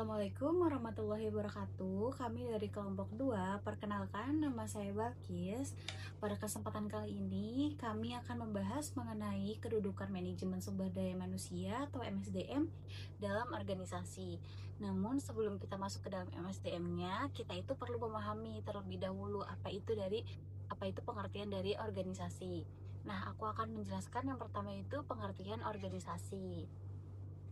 Assalamualaikum warahmatullahi wabarakatuh. Kami dari kelompok 2. Perkenalkan, nama saya Balkis. Pada kesempatan kali ini, kami akan membahas mengenai kedudukan manajemen sumber daya manusia atau MSDM dalam organisasi. Namun, sebelum kita masuk ke dalam MSDM-nya, kita itu perlu memahami terlebih dahulu apa itu pengertian dari organisasi. Nah, aku akan menjelaskan yang pertama itu pengertian organisasi.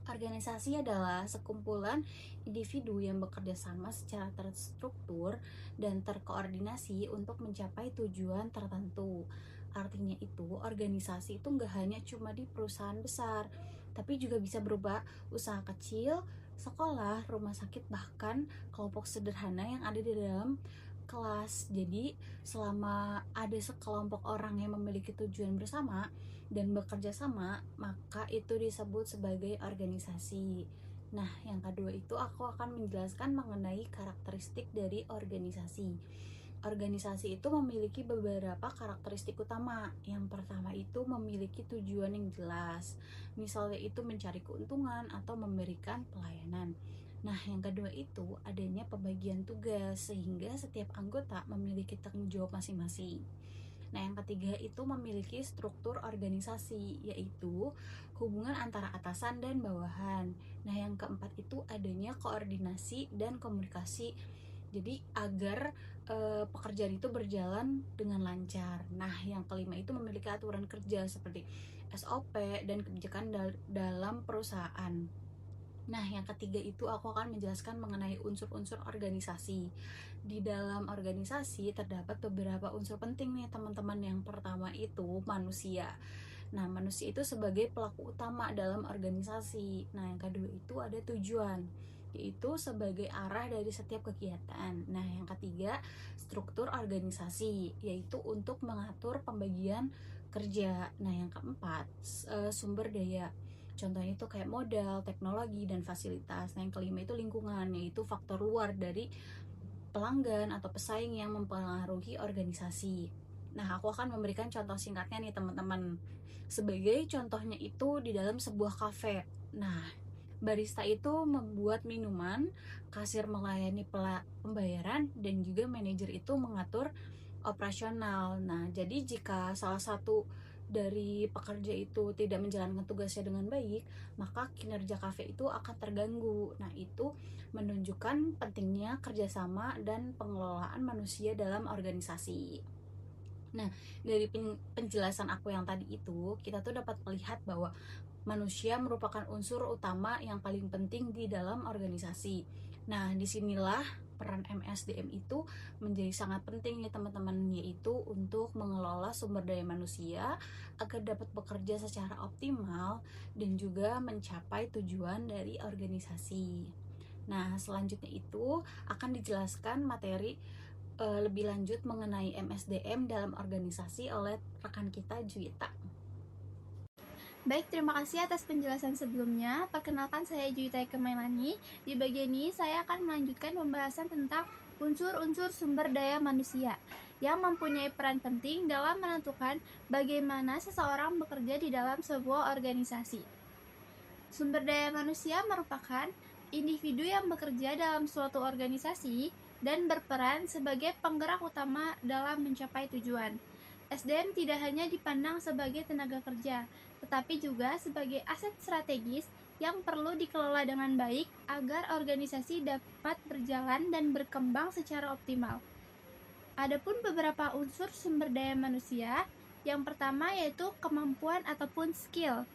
Organisasi adalah sekumpulan individu yang bekerja sama secara terstruktur dan terkoordinasi untuk mencapai tujuan tertentu. Artinya itu, organisasi itu nggak hanya cuma di perusahaan besar, tapi juga bisa berupa usaha kecil, sekolah, rumah sakit, bahkan kelompok sederhana yang ada di dalam kelas. Jadi, selama ada sekelompok orang yang memiliki tujuan bersama, dan bekerja sama, maka itu disebut sebagai organisasi. Nah, yang kedua itu aku akan menjelaskan mengenai karakteristik dari organisasi. Organisasi itu memiliki beberapa karakteristik utama. Yang pertama itu memiliki tujuan yang jelas. Misalnya itu mencari keuntungan atau memberikan pelayanan. Nah, yang kedua itu adanya pembagian tugas sehingga setiap anggota memiliki tanggung jawab masing-masing. Nah, yang ketiga itu memiliki struktur organisasi, yaitu hubungan antara atasan dan bawahan. Nah, yang keempat itu adanya koordinasi dan komunikasi. Jadi agar pekerjaan itu berjalan dengan lancar. Nah, yang kelima itu memiliki aturan kerja seperti SOP dan kebijakan dalam perusahaan. Nah, yang ketiga itu aku akan menjelaskan mengenai unsur-unsur organisasi. Di dalam organisasi terdapat beberapa unsur penting nih teman-teman. Yang pertama itu manusia. Nah, manusia itu sebagai pelaku utama dalam organisasi. Nah, yang kedua itu ada tujuan, yaitu sebagai arah dari setiap kegiatan. Nah, yang ketiga struktur organisasi, yaitu untuk mengatur pembagian kerja. Nah, yang keempat sumber daya. Contohnya itu kayak modal, teknologi, dan fasilitas. Nah, yang kelima itu lingkungan, yaitu faktor luar dari pelanggan atau pesaing yang mempengaruhi organisasi. Nah, aku akan memberikan contoh singkatnya nih teman-teman. Sebagai contohnya itu di dalam sebuah kafe. Nah, barista itu membuat minuman, kasir melayani pembayaran, dan juga manajer itu mengatur operasional. Nah, jadi jika salah satu dari pekerja itu tidak menjalankan tugasnya dengan baik, maka kinerja kafe itu akan terganggu. Nah, itu menunjukkan pentingnya kerjasama dan pengelolaan manusia dalam organisasi. Nah, dari penjelasan aku yang tadi itu, kita tuh dapat melihat bahwa manusia merupakan unsur utama yang paling penting di dalam organisasi. Nah, disinilah peran MSDM itu menjadi sangat penting nih teman-teman, yaitu untuk mengelola sumber daya manusia agar dapat bekerja secara optimal dan juga mencapai tujuan dari organisasi. Nah, selanjutnya itu akan dijelaskan materi lebih lanjut mengenai MSDM dalam organisasi oleh rekan kita Juwita. Baik, terima kasih atas penjelasan sebelumnya. Perkenalkan, saya Juwita Kemailani. Di bagian ini, saya akan melanjutkan pembahasan tentang unsur-unsur sumber daya manusia yang mempunyai peran penting dalam menentukan bagaimana seseorang bekerja di dalam sebuah organisasi. Sumber daya manusia merupakan individu yang bekerja dalam suatu organisasi dan berperan sebagai penggerak utama dalam mencapai tujuan. SDM tidak hanya dipandang sebagai tenaga kerja, tetapi juga sebagai aset strategis yang perlu dikelola dengan baik agar organisasi dapat berjalan dan berkembang secara optimal. Adapun beberapa unsur sumber daya manusia, yang pertama yaitu kemampuan ataupun skill.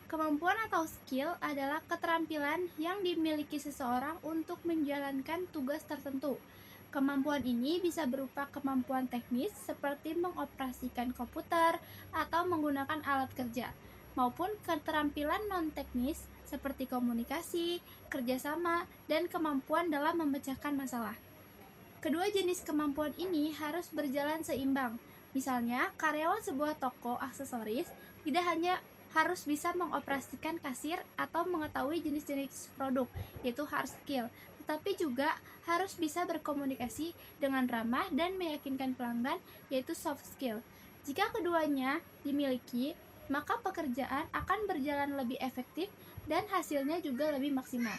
Kemampuan atau skill adalah keterampilan yang dimiliki seseorang untuk menjalankan tugas tertentu. Kemampuan ini bisa berupa kemampuan teknis seperti mengoperasikan komputer atau menggunakan alat kerja, maupun keterampilan non-teknis seperti komunikasi, kerjasama, dan kemampuan dalam memecahkan masalah. Kedua jenis kemampuan ini harus berjalan seimbang. Misalnya, karyawan sebuah toko aksesoris tidak hanya harus bisa mengoperasikan kasir atau mengetahui jenis-jenis produk, yaitu hard skill, tetapi juga harus bisa berkomunikasi dengan ramah dan meyakinkan pelanggan, yaitu soft skill. Jika keduanya dimiliki, maka pekerjaan akan berjalan lebih efektif dan hasilnya juga lebih maksimal.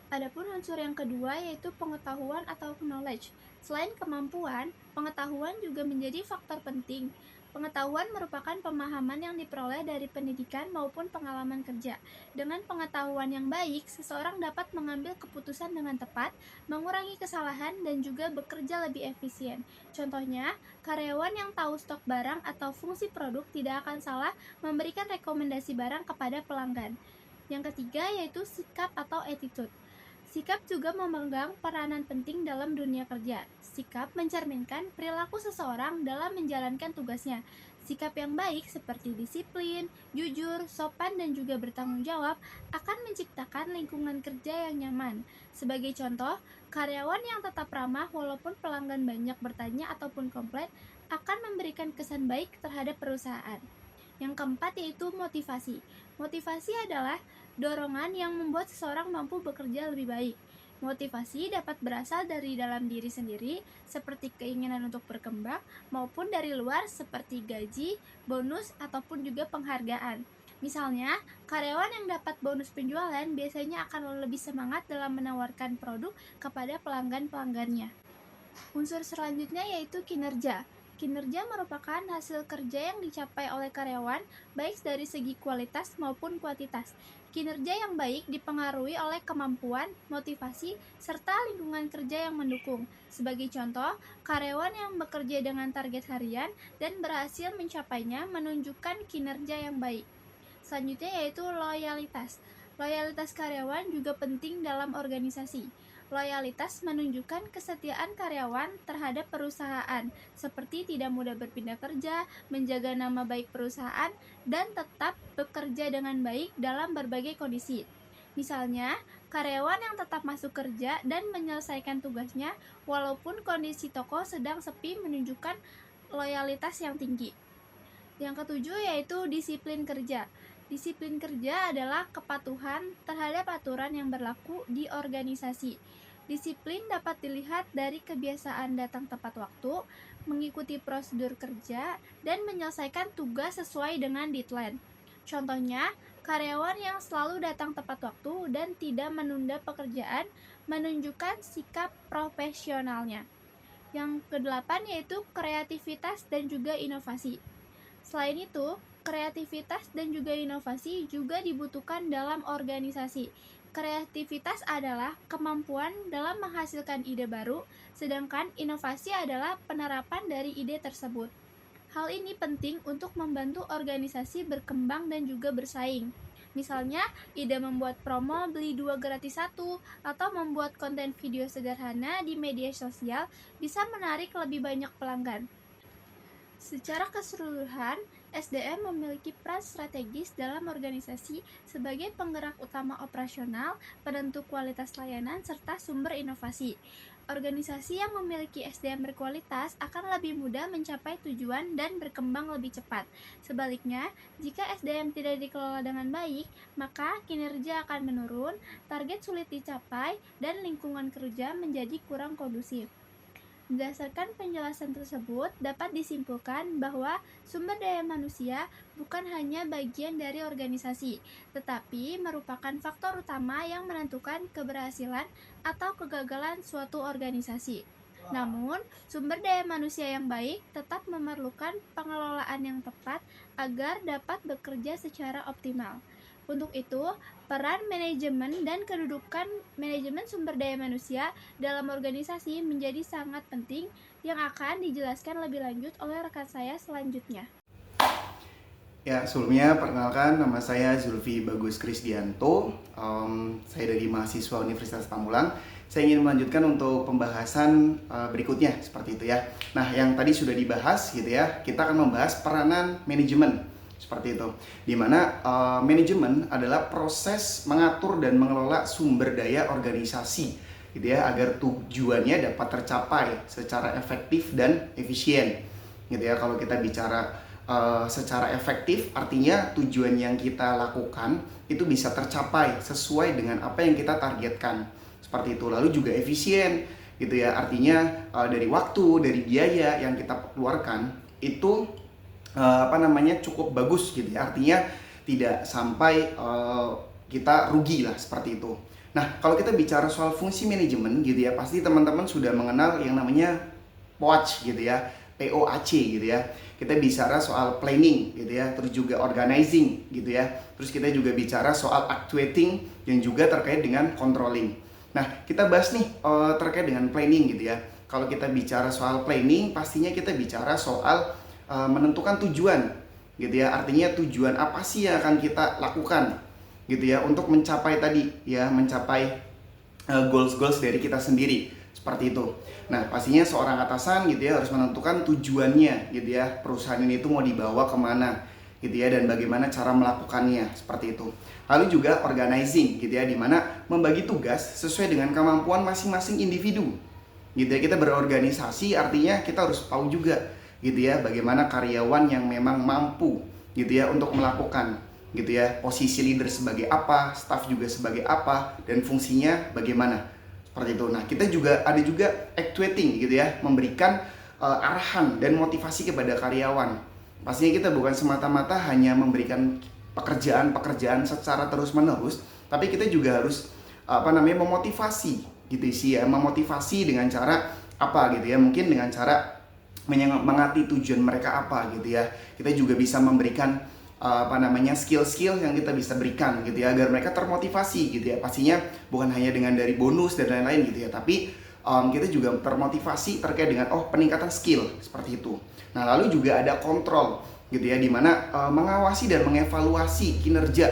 Adapun unsur yang kedua yaitu pengetahuan atau knowledge. Selain kemampuan, pengetahuan juga menjadi faktor penting. Pengetahuan merupakan pemahaman yang diperoleh dari pendidikan maupun pengalaman kerja. Dengan pengetahuan yang baik, seseorang dapat mengambil keputusan dengan tepat, mengurangi kesalahan, dan juga bekerja lebih efisien. Contohnya, karyawan yang tahu stok barang atau fungsi produk tidak akan salah memberikan rekomendasi barang kepada pelanggan. Yang ketiga yaitu sikap atau attitude. Sikap juga memegang peranan penting dalam dunia kerja. Sikap mencerminkan perilaku seseorang dalam menjalankan tugasnya. Sikap yang baik seperti disiplin, jujur, sopan, dan juga bertanggung jawab akan menciptakan lingkungan kerja yang nyaman. Sebagai contoh, karyawan yang tetap ramah walaupun pelanggan banyak bertanya ataupun komplain akan memberikan kesan baik terhadap perusahaan. Yang keempat yaitu motivasi. Motivasi adalah dorongan yang membuat seseorang mampu bekerja lebih baik. Motivasi dapat berasal dari dalam diri sendiri, seperti keinginan untuk berkembang, maupun dari luar seperti gaji, bonus, ataupun juga penghargaan. Misalnya, karyawan yang dapat bonus penjualan biasanya akan lebih semangat dalam menawarkan produk kepada pelanggan-pelanggannya. Unsur selanjutnya yaitu kinerja. Kinerja merupakan hasil kerja yang dicapai oleh karyawan, baik dari segi kualitas maupun kuantitas. Kinerja yang baik dipengaruhi oleh kemampuan, motivasi, serta lingkungan kerja yang mendukung. Sebagai contoh, karyawan yang bekerja dengan target harian dan berhasil mencapainya menunjukkan kinerja yang baik. Selanjutnya yaitu loyalitas. Loyalitas karyawan juga penting dalam organisasi. Loyalitas menunjukkan kesetiaan karyawan terhadap perusahaan, seperti tidak mudah berpindah kerja, menjaga nama baik perusahaan, dan tetap bekerja dengan baik dalam berbagai kondisi. Misalnya, karyawan yang tetap masuk kerja dan menyelesaikan tugasnya walaupun kondisi toko sedang sepi menunjukkan loyalitas yang tinggi. Yang ketujuh yaitu disiplin kerja. Disiplin kerja adalah kepatuhan terhadap aturan yang berlaku di organisasi. Disiplin dapat dilihat dari kebiasaan datang tepat waktu, mengikuti prosedur kerja, dan menyelesaikan tugas sesuai dengan deadline. Contohnya, karyawan yang selalu datang tepat waktu dan tidak menunda pekerjaan menunjukkan sikap profesionalnya. Yang kedelapan yaitu kreativitas dan juga inovasi. Selain itu, kreativitas dan juga inovasi juga dibutuhkan dalam organisasi. Kreativitas adalah kemampuan dalam menghasilkan ide baru, sedangkan inovasi adalah penerapan dari ide tersebut. Hal ini penting untuk membantu organisasi berkembang dan juga bersaing. Misalnya, ide membuat promo beli 2 gratis 1 atau membuat konten video sederhana di media sosial bisa menarik lebih banyak pelanggan. Secara keseluruhan, SDM memiliki peran strategis dalam organisasi sebagai penggerak utama operasional, penentu kualitas layanan, serta sumber inovasi. Organisasi yang memiliki SDM berkualitas akan lebih mudah mencapai tujuan dan berkembang lebih cepat. Sebaliknya, jika SDM tidak dikelola dengan baik, maka kinerja akan menurun, target sulit dicapai, dan lingkungan kerja menjadi kurang kondusif. Berdasarkan penjelasan tersebut, dapat disimpulkan bahwa sumber daya manusia bukan hanya bagian dari organisasi, tetapi merupakan faktor utama yang menentukan keberhasilan atau kegagalan suatu organisasi. Namun, sumber daya manusia yang baik tetap memerlukan pengelolaan yang tepat agar dapat bekerja secara optimal. Untuk itu, peran manajemen dan kedudukan manajemen sumber daya manusia dalam organisasi menjadi sangat penting yang akan dijelaskan lebih lanjut oleh rekan saya selanjutnya. Ya, sebelumnya perkenalkan nama saya Zulfi Bagus Krisdianto. Saya dari mahasiswa Universitas Pamulang. Saya ingin melanjutkan untuk pembahasan berikutnya seperti itu ya. Nah, yang tadi sudah dibahas gitu ya, kita akan membahas peranan manajemen. Seperti itu, dimana manajemen adalah proses mengatur dan mengelola sumber daya organisasi gitu ya, agar tujuannya dapat tercapai secara efektif dan efisien gitu ya. Kalau kita bicara secara efektif, artinya tujuan yang kita lakukan itu bisa tercapai sesuai dengan apa yang kita targetkan, seperti itu. Lalu juga efisien gitu ya, artinya dari waktu, dari biaya yang kita keluarkan itu cukup bagus gitu ya, artinya tidak sampai kita rugi lah, seperti itu. Nah, kalau kita bicara soal fungsi manajemen gitu ya, pasti teman-teman sudah mengenal yang namanya POAC gitu ya, POAC gitu ya. Kita bicara soal planning gitu ya, terus juga organizing gitu ya. Terus kita juga bicara soal actuating dan juga terkait dengan controlling. Nah, kita bahas nih terkait dengan planning gitu ya. Kalau kita bicara soal planning, pastinya kita bicara soal menentukan tujuan gitu ya. Artinya tujuan apa sih yang akan kita lakukan gitu ya untuk mencapai tadi ya, mencapai goals dari kita sendiri seperti itu. Nah, pastinya seorang atasan gitu ya harus menentukan tujuannya gitu ya, perusahaan ini tuh mau dibawa kemana gitu ya, dan bagaimana cara melakukannya seperti itu. Lalu juga organizing gitu ya, dimana membagi tugas sesuai dengan kemampuan masing-masing individu gitu ya. Kita berorganisasi artinya kita harus tahu juga gitu ya bagaimana karyawan yang memang mampu gitu ya untuk melakukan gitu ya, posisi leader sebagai apa, staff juga sebagai apa, dan fungsinya bagaimana seperti itu. Nah, kita juga ada juga actuating gitu ya, memberikan arahan dan motivasi kepada karyawan. Pastinya kita bukan semata-mata hanya memberikan pekerjaan-pekerjaan secara terus-menerus, tapi kita juga harus memotivasi gitu sih ya, memotivasi dengan cara apa gitu ya, mungkin dengan cara menyemangati tujuan mereka apa gitu ya. Kita juga bisa memberikan skill-skill yang kita bisa berikan gitu ya, agar mereka termotivasi gitu ya. Pastinya bukan hanya dengan dari bonus dan lain-lain gitu ya, tapi kita juga termotivasi terkait dengan peningkatan skill seperti itu. Nah, lalu juga ada kontrol gitu ya, dimana mengawasi dan mengevaluasi kinerja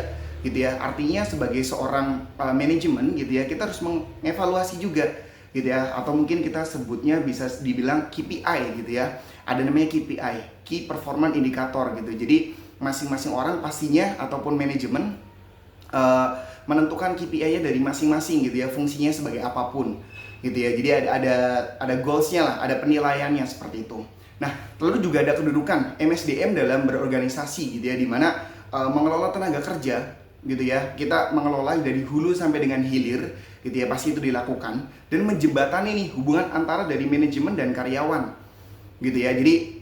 gitu ya. Artinya sebagai seorang manajemen gitu ya, kita harus mengevaluasi juga gitu ya, atau mungkin kita sebutnya bisa dibilang KPI gitu ya. Ada namanya KPI, Key Performance Indicator gitu. Jadi masing-masing orang pastinya ataupun manajemen menentukan KPI-nya dari masing-masing gitu ya, fungsinya sebagai apapun gitu ya. Jadi ada goals-nya lah, ada penilaiannya seperti itu. Nah, lalu juga ada kedudukan MSDM dalam berorganisasi gitu ya, dimana mengelola tenaga kerja gitu ya. Kita mengelola dari hulu sampai dengan hilir gitu ya, pasti itu dilakukan, dan menjembatani nih hubungan antara dari manajemen dan karyawan gitu ya. Jadi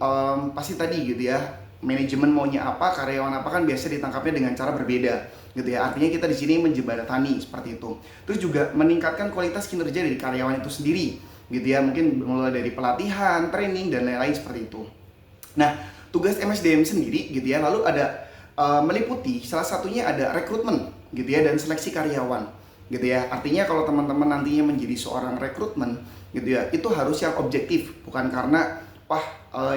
pasti tadi gitu ya, manajemen maunya apa, karyawan apa, kan biasa ditangkapnya dengan cara berbeda gitu ya. Artinya kita di sini menjembatani seperti itu. Terus juga meningkatkan kualitas kinerja dari karyawan itu sendiri gitu ya, mungkin mulai dari pelatihan, training, dan lain-lain seperti itu. Nah, tugas MSDM sendiri gitu ya, lalu ada meliputi salah satunya ada rekrutmen gitu ya, dan seleksi karyawan gitu ya. Artinya kalau teman-teman nantinya menjadi seorang rekrutmen gitu ya, itu harus yang objektif, bukan karena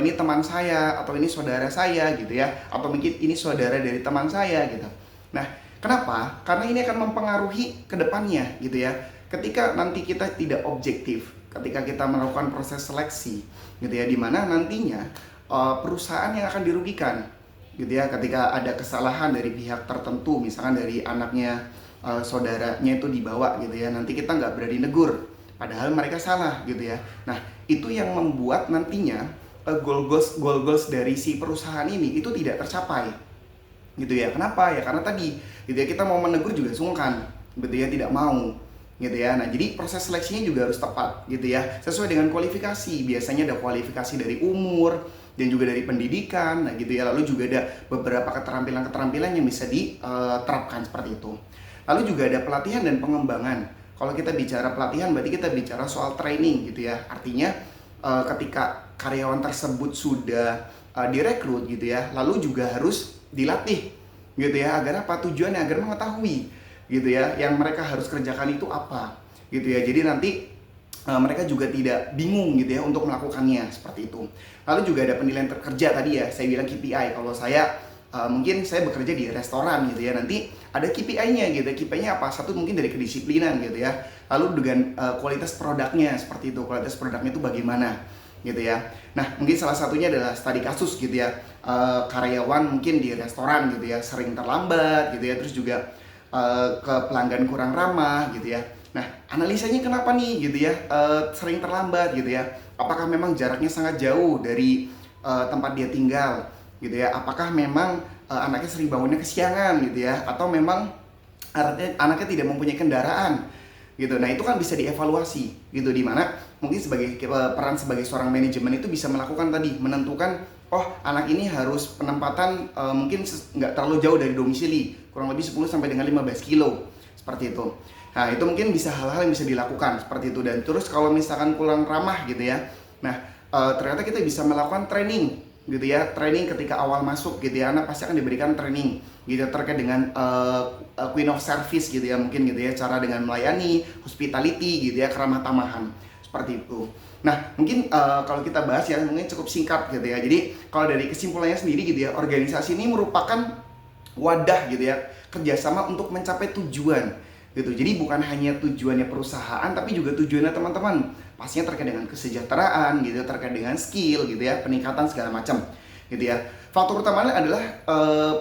ini teman saya atau ini saudara saya gitu ya, atau mungkin ini saudara dari teman saya gitu. Nah, kenapa? Karena ini akan mempengaruhi ke depannya gitu ya. Ketika nanti kita tidak objektif, ketika kita melakukan proses seleksi gitu ya, dimana nantinya perusahaan yang akan dirugikan gitu ya, ketika ada kesalahan dari pihak tertentu, misalkan dari anaknya saudaranya itu dibawa gitu ya, nanti kita nggak berani negur padahal mereka salah gitu ya. Nah, itu yang membuat nantinya goal-goals dari si perusahaan ini itu tidak tercapai gitu ya. Kenapa? Ya karena tadi gitu ya, kita mau menegur juga sungkan gitu ya, tidak mau gitu ya. Nah, jadi proses seleksinya juga harus tepat gitu ya, sesuai dengan kualifikasi. Biasanya ada kualifikasi dari umur dan juga dari pendidikan, nah gitu ya. Lalu juga ada beberapa keterampilan-keterampilan yang bisa diterapkan seperti itu. Lalu juga ada pelatihan dan pengembangan. Kalau kita bicara pelatihan, berarti kita bicara soal training gitu ya. Artinya ketika karyawan tersebut sudah direkrut gitu ya, lalu juga harus dilatih gitu ya, agar apa? Tujuannya agar mengetahui gitu ya, yang mereka harus kerjakan itu apa gitu ya. Jadi nanti mereka juga tidak bingung gitu ya untuk melakukannya seperti itu. Lalu juga ada penilaian kerja tadi ya, saya bilang KPI. Kalau saya mungkin saya bekerja di restoran gitu ya, nanti ada KPI-nya gitu. KPI-nya apa? Satu mungkin dari kedisiplinan gitu ya. Lalu dengan kualitas produknya seperti itu. Kualitas produknya itu bagaimana gitu ya. Nah, mungkin salah satunya adalah studi kasus gitu ya. Karyawan mungkin di restoran gitu ya, sering terlambat gitu ya. Terus juga ke pelanggan kurang ramah gitu ya. Nah, analisanya kenapa nih gitu ya, sering terlambat gitu ya. Apakah memang jaraknya sangat jauh dari tempat dia tinggal gitu ya? Apakah memang anaknya sering bangunnya kesiangan gitu ya? Atau memang anaknya tidak mempunyai kendaraan gitu. Nah, itu kan bisa dievaluasi gitu, dimana mungkin sebagai peran sebagai seorang manajemen itu bisa melakukan tadi, menentukan anak ini harus penempatan mungkin nggak terlalu jauh dari domisili, kurang lebih 10 sampai dengan 15 kilo seperti itu. Nah, itu mungkin bisa hal-hal yang bisa dilakukan seperti itu. Dan terus kalau misalkan kurang ramah gitu ya, nah ternyata kita bisa melakukan training gitu ya, training ketika awal masuk gitu ya. Anak pasti akan diberikan training gitu terkait dengan Queen of Service gitu ya, mungkin gitu ya, cara dengan melayani, hospitality gitu ya, keramah tamahan seperti itu. Nah, mungkin kalau kita bahas ya mungkin cukup singkat gitu ya. Jadi kalau dari kesimpulannya sendiri gitu ya, organisasi ini merupakan wadah gitu ya, kerjasama untuk mencapai tujuan gitu. Jadi bukan hanya tujuannya perusahaan, tapi juga tujuannya teman-teman. Pastinya terkait dengan kesejahteraan gitu, terkait dengan skill gitu ya, peningkatan segala macam gitu ya. Faktor utamanya adalah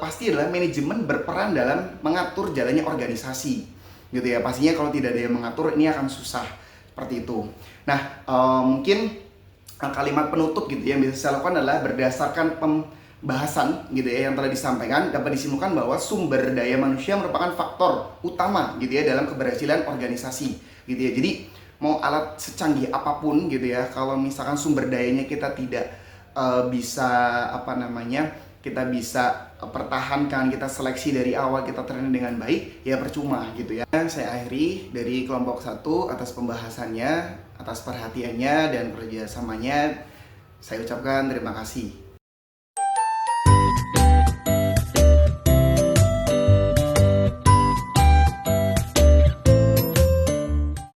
pasti adalah manajemen berperan dalam mengatur jalannya organisasi gitu ya. Pastinya kalau tidak ada yang mengatur ini akan susah seperti itu. Nah, mungkin kalimat penutup gitu ya, yang bisa saya lakukan adalah berdasarkan pembahasan gitu ya yang telah disampaikan, dapat disimpulkan bahwa sumber daya manusia merupakan faktor utama gitu ya dalam keberhasilan organisasi gitu ya. Jadi mau alat secanggih apapun gitu ya, kalau misalkan sumber dayanya kita tidak bisa kita bisa pertahankan, kita seleksi dari awal, kita training dengan baik, ya percuma gitu ya. Saya akhiri dari kelompok 1 atas pembahasannya, atas perhatiannya dan kerjasamanya. Saya ucapkan terima kasih.